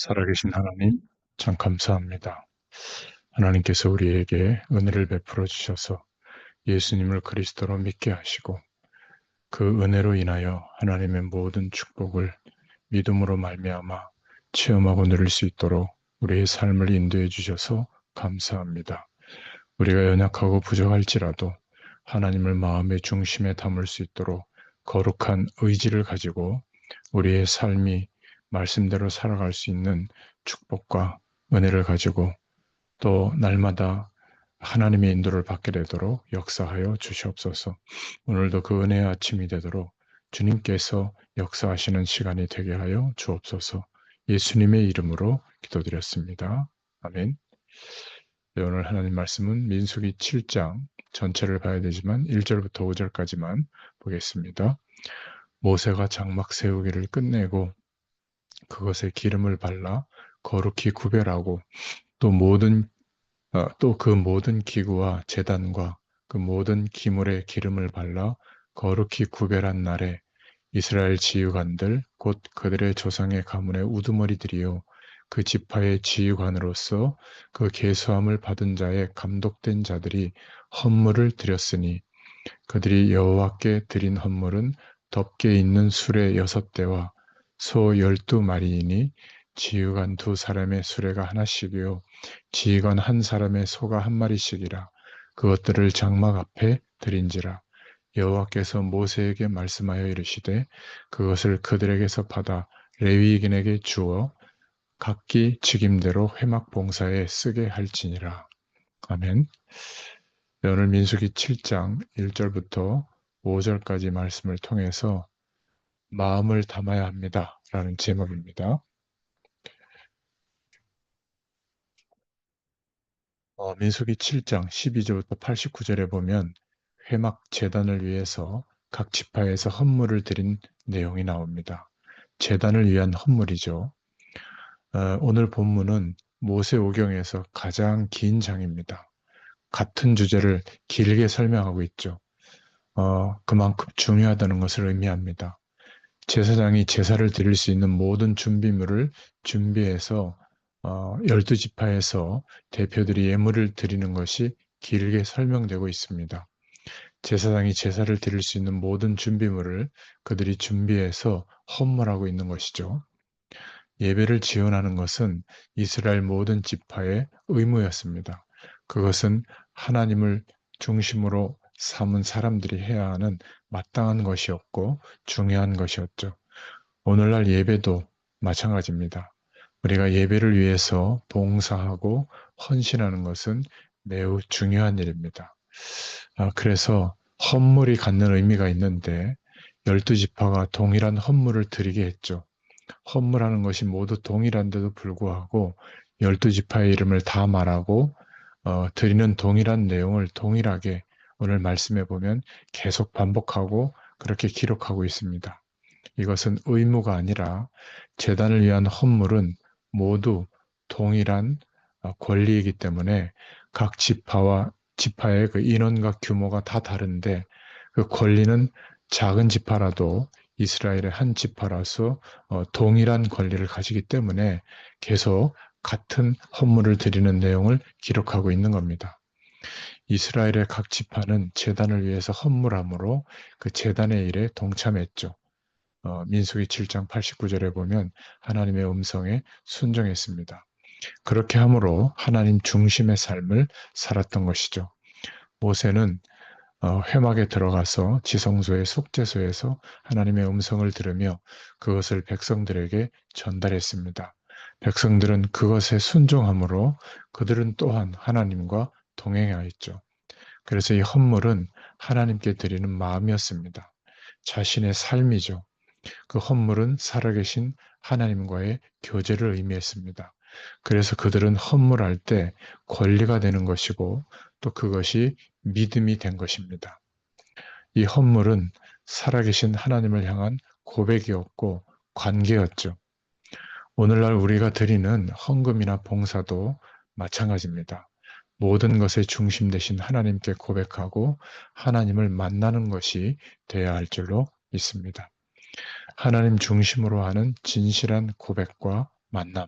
살아계신 하나님, 참 감사합니다. 하나님께서 우리에게 은혜를 베풀어 주셔서 예수님을 그리스도로 믿게 하시고 그 은혜로 인하여 하나님의 모든 축복을 믿음으로 말미암아 체험하고 누릴 수 있도록 우리의 삶을 인도해 주셔서 감사합니다. 우리가 연약하고 부족할지라도 하나님을 마음의 중심에 담을 수 있도록 거룩한 의지를 가지고 우리의 삶이 말씀대로 살아갈 수 있는 축복과 은혜를 가지고 또 날마다 하나님의 인도를 받게 되도록 역사하여 주시옵소서. 오늘도 그 은혜의 아침이 되도록 주님께서 역사하시는 시간이 되게 하여 주옵소서. 예수님의 이름으로 기도드렸습니다. 아멘. 네, 오늘 하나님 말씀은 민수기 7장 전체를 봐야 되지만 1절부터 5절까지만 보겠습니다. 모세가 장막 세우기를 끝내고 그것에 기름을 발라 거룩히 구별하고 또 그 모든 기구와 제단과 그 모든 기물에 기름을 발라 거룩히 구별한 날에 이스라엘 지휘관들 곧 그들의 조상의 가문의 우두머리들이요 그 지파의 지휘관으로서 그 계수함을 받은 자의 감독된 자들이 헌물을 드렸으니 그들이 여호와께 드린 헌물은 덮개 있는 수레 6대와 소 12마리이니 지휘관 2사람의 수레가 하나씩이요 지휘관 1사람의 소가 1마리씩이라 그것들을 장막 앞에 드린지라 여호와께서 모세에게 말씀하여 이르시되 그것을 그들에게서 받아 레위인에게 주어 각기 직임대로 회막 봉사에 쓰게 할지니라. 아멘. 네, 오늘 민수기 7장 1절부터 5절까지 말씀을 통해서 마음을 담아야 합니다. 라는 제목입니다. 민수기 7장 12절부터 89절에 보면 회막 제단을 위해서 각 지파에서 헌물을 드린 내용이 나옵니다. 제단을 위한 헌물이죠. 오늘 본문은 모세오경에서 가장 긴 장입니다. 같은 주제를 길게 설명하고 있죠. 그만큼 중요하다는 것을 의미합니다. 제사장이 제사를 드릴 수 있는 모든 준비물을 준비해서 12지파에서 대표들이 예물을 드리는 것이 길게 설명되고 있습니다. 제사장이 제사를 드릴 수 있는 모든 준비물을 그들이 준비해서 헌물하고 있는 것이죠. 예배를 지원하는 것은 이스라엘 모든 지파의 의무였습니다. 그것은 하나님을 중심으로 삼은 사람들이 해야 하는 마땅한 것이었고 중요한 것이었죠. 오늘날 예배도 마찬가지입니다. 우리가 예배를 위해서 봉사하고 헌신하는 것은 매우 중요한 일입니다. 그래서 헌물이 갖는 의미가 있는데 12지파가 동일한 헌물을 드리게 했죠. 헌물하는 것이 모두 동일한데도 불구하고 12지파의 이름을 다 말하고 드리는 동일한 내용을 동일하게 오늘 말씀해 보면 계속 반복하고 그렇게 기록하고 있습니다. 이것은 의무가 아니라 제단을 위한 헌물은 모두 동일한 권리이기 때문에 각 지파의 그 인원과 규모가 다 다른데 그 권리는 작은 지파라도 이스라엘의 한 지파라서 동일한 권리를 가지기 때문에 계속 같은 헌물을 드리는 내용을 기록하고 있는 겁니다. 이스라엘의 각 지파는 제단을 위해서 헌물함으로 그 제단의 일에 동참했죠. 민수기 7장 89절에 보면 하나님의 음성에 순종했습니다. 그렇게 함으로 하나님 중심의 삶을 살았던 것이죠. 모세는 회막에 들어가서 지성소의 속죄소에서 하나님의 음성을 들으며 그것을 백성들에게 전달했습니다. 백성들은 그것에 순종함으로 그들은 또한 하나님과 동행하였죠. 그래서 이 헌물은 하나님께 드리는 마음이었습니다. 자신의 삶이죠. 그 헌물은 살아계신 하나님과의 교제를 의미했습니다. 그래서 그들은 헌물할 때 권리가 되는 것이고 또 그것이 믿음이 된 것입니다. 이 헌물은 살아계신 하나님을 향한 고백이었고 관계였죠. 오늘날 우리가 드리는 헌금이나 봉사도 마찬가지입니다. 모든 것의 중심 되신 하나님께 고백하고 하나님을 만나는 것이 되어야 할 줄로 믿습니다. 하나님 중심으로 하는 진실한 고백과 만남,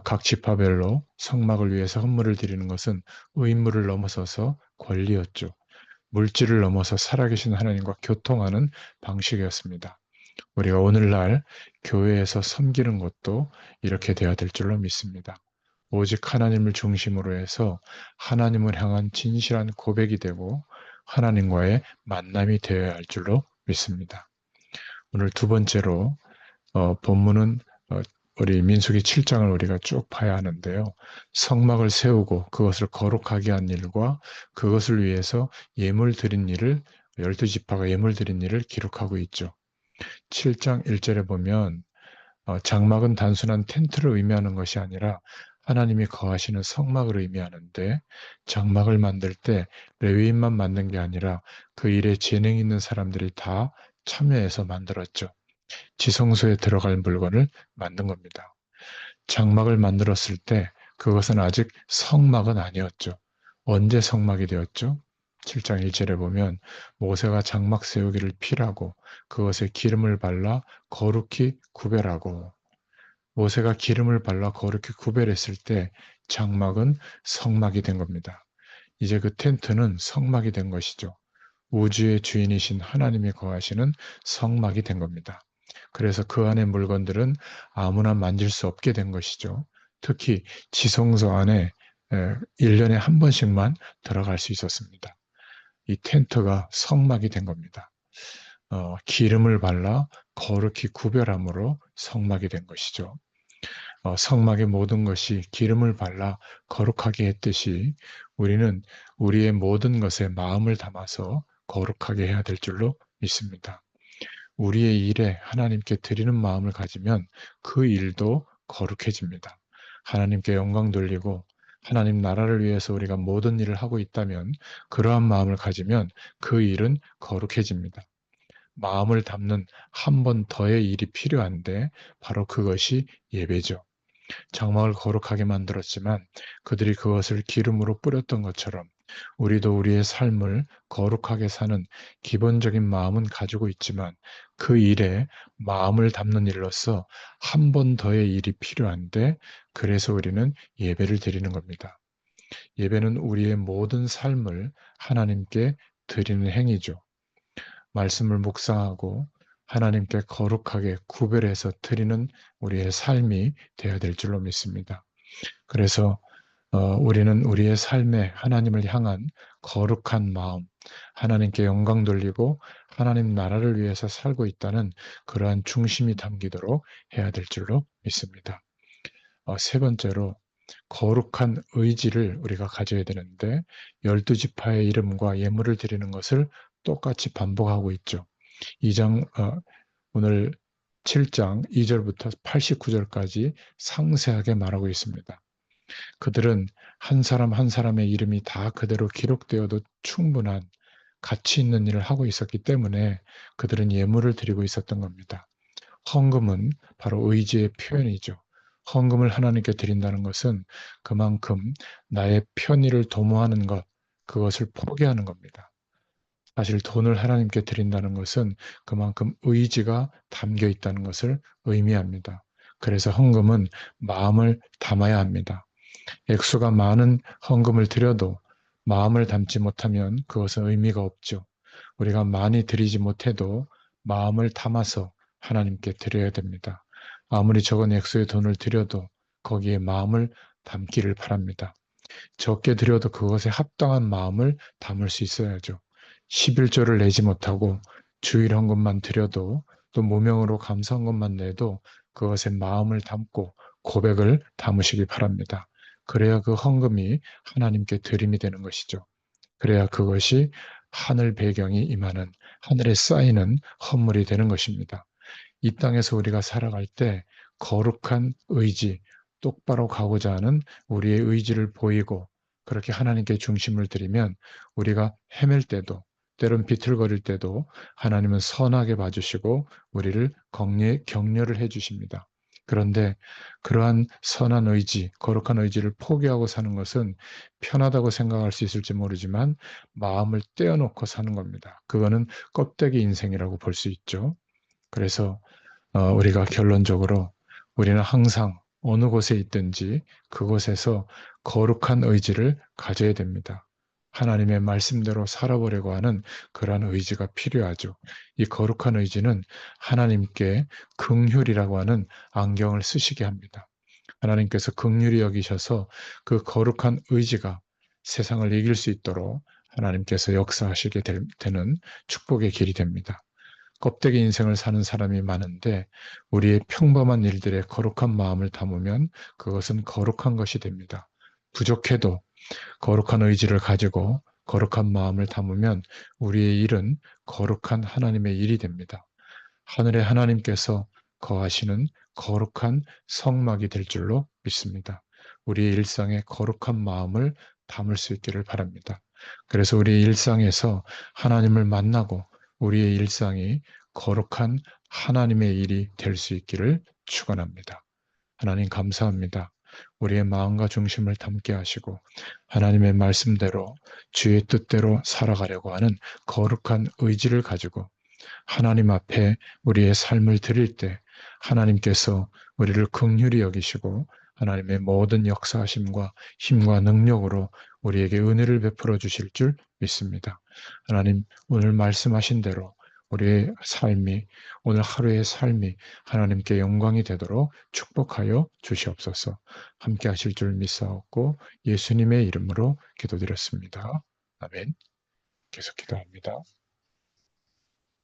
각 지파별로 성막을 위해서 헌물을 드리는 것은 의무를 넘어서서 권리였죠. 물질을 넘어서 살아계신 하나님과 교통하는 방식이었습니다. 우리가 오늘날 교회에서 섬기는 것도 이렇게 되어야 될 줄로 믿습니다. 오직 하나님을 중심으로 해서 하나님을 향한 진실한 고백이 되고 하나님과의 만남이 되어야 할 줄로 믿습니다. 오늘 두 번째로 본문은 우리 민수기 7장을 우리가 쭉 봐야 하는데요. 성막을 세우고 그것을 거룩하게 한 일과 그것을 위해서 예물 드린 일을 12지파가 예물 드린 일을 기록하고 있죠. 7장 1절에 보면 장막은 단순한 텐트를 의미하는 것이 아니라 하나님이 거하시는 성막을 의미하는데 장막을 만들 때 레위인만 만든 게 아니라 그 일에 재능 있는 사람들이 다 참여해서 만들었죠. 지성소에 들어갈 물건을 만든 겁니다. 장막을 만들었을 때 그것은 아직 성막은 아니었죠. 언제 성막이 되었죠? 7장 1절에 보면 모세가 장막 세우기를 필하고 그것에 기름을 발라 거룩히 구별하고 모세가 기름을 발라 거룩히 구별했을 때 장막은 성막이 된 겁니다. 이제 그 텐트는 성막이 된 것이죠. 우주의 주인이신 하나님이 거하시는 성막이 된 겁니다. 그래서 그 안의 물건들은 아무나 만질 수 없게 된 것이죠. 특히 지성소 안에 1년에 한 번씩만 들어갈 수 있었습니다. 이 텐트가 성막이 된 겁니다. 기름을 발라 거룩히 구별함으로 성막이 된 것이죠. 성막의 모든 것이 기름을 발라 거룩하게 했듯이 우리는 우리의 모든 것에 마음을 담아서 거룩하게 해야 될 줄로 믿습니다. 우리의 일에 하나님께 드리는 마음을 가지면 그 일도 거룩해집니다. 하나님께 영광 돌리고 하나님 나라를 위해서 우리가 모든 일을 하고 있다면 그러한 마음을 가지면 그 일은 거룩해집니다. 마음을 담는 한 번 더의 일이 필요한데 바로 그것이 예배죠. 장막을 거룩하게 만들었지만 그들이 그것을 기름으로 뿌렸던 것처럼 우리도 우리의 삶을 거룩하게 사는 기본적인 마음은 가지고 있지만 그 일에 마음을 담는 일로서 한 번 더의 일이 필요한데 그래서 우리는 예배를 드리는 겁니다. 예배는 우리의 모든 삶을 하나님께 드리는 행위죠. 말씀을 묵상하고 하나님께 거룩하게 구별해서 드리는 우리의 삶이 되어야 될 줄로 믿습니다. 그래서 우리는 우리의 삶에 하나님을 향한 거룩한 마음, 하나님께 영광 돌리고 하나님 나라를 위해서 살고 있다는 그러한 중심이 담기도록 해야 될 줄로 믿습니다. 세 번째로 거룩한 의지를 우리가 가져야 되는데 12지파의 이름과 예물을 드리는 것을 똑같이 반복하고 있죠. 2장 오늘 7장 2절부터 89절까지 상세하게 말하고 있습니다. 그들은 한 사람 한 사람의 이름이 다 그대로 기록되어도 충분한 가치 있는 일을 하고 있었기 때문에 그들은 예물을 드리고 있었던 겁니다. 헌금은 바로 의지의 표현이죠. 헌금을 하나님께 드린다는 것은 그만큼 나의 편의를 도모하는 것, 그것을 포기하는 겁니다. 사실 돈을 하나님께 드린다는 것은 그만큼 의지가 담겨 있다는 것을 의미합니다. 그래서 헌금은 마음을 담아야 합니다. 액수가 많은 헌금을 드려도 마음을 담지 못하면 그것은 의미가 없죠. 우리가 많이 드리지 못해도 마음을 담아서 하나님께 드려야 됩니다. 아무리 적은 액수의 돈을 드려도 거기에 마음을 담기를 바랍니다. 적게 드려도 그것에 합당한 마음을 담을 수 있어야죠. 11조를 내지 못하고 주일 헌금만 드려도 또 무명으로 감사한 것만 내도 그것에 마음을 담고 고백을 담으시기 바랍니다. 그래야 그 헌금이 하나님께 드림이 되는 것이죠. 그래야 그것이 하늘 배경이 임하는 하늘에 쌓이는 헌물이 되는 것입니다. 이 땅에서 우리가 살아갈 때 거룩한 의지, 똑바로 가고자 하는 우리의 의지를 보이고 그렇게 하나님께 중심을 드리면 우리가 헤맬 때도 때론 비틀거릴 때도 하나님은 선하게 봐주시고 우리를 격려를 해주십니다. 그런데 그러한 선한 의지, 거룩한 의지를 포기하고 사는 것은 편하다고 생각할 수 있을지 모르지만 마음을 떼어놓고 사는 겁니다. 그거는 껍데기 인생이라고 볼 수 있죠. 그래서 우리가 결론적으로 우리는 항상 어느 곳에 있든지 그곳에서 거룩한 의지를 가져야 됩니다. 하나님의 말씀대로 살아보려고 하는 그러한 의지가 필요하죠. 이 거룩한 의지는 하나님께 긍휼이라고 하는 안경을 쓰시게 합니다. 하나님께서 긍휼히 여기셔서 그 거룩한 의지가 세상을 이길 수 있도록 하나님께서 역사하시게 되는 축복의 길이 됩니다. 껍데기 인생을 사는 사람이 많은데 우리의 평범한 일들에 거룩한 마음을 담으면 그것은 거룩한 것이 됩니다. 부족해도 거룩한 의지를 가지고 거룩한 마음을 담으면 우리의 일은 거룩한 하나님의 일이 됩니다. 하늘의 하나님께서 거하시는 거룩한 성막이 될 줄로 믿습니다. 우리의 일상에 거룩한 마음을 담을 수 있기를 바랍니다. 그래서 우리의 일상에서 하나님을 만나고 우리의 일상이 거룩한 하나님의 일이 될 수 있기를 축원합니다. 하나님 감사합니다. 우리의 마음과 중심을 담게 하시고 하나님의 말씀대로 주의 뜻대로 살아가려고 하는 거룩한 의지를 가지고 하나님 앞에 우리의 삶을 드릴 때 하나님께서 우리를 긍휼히 여기시고 하나님의 모든 역사하심과 힘과 능력으로 우리에게 은혜를 베풀어 주실 줄 믿습니다. 하나님 오늘 말씀하신 대로 우리의 삶이 오늘 하루의 삶이 하나님께 영광이 되도록 축복하여 주시옵소서. 함께 하실 줄 믿사옵고 예수님의 이름으로 기도드렸습니다. 아멘. 계속 기도합니다.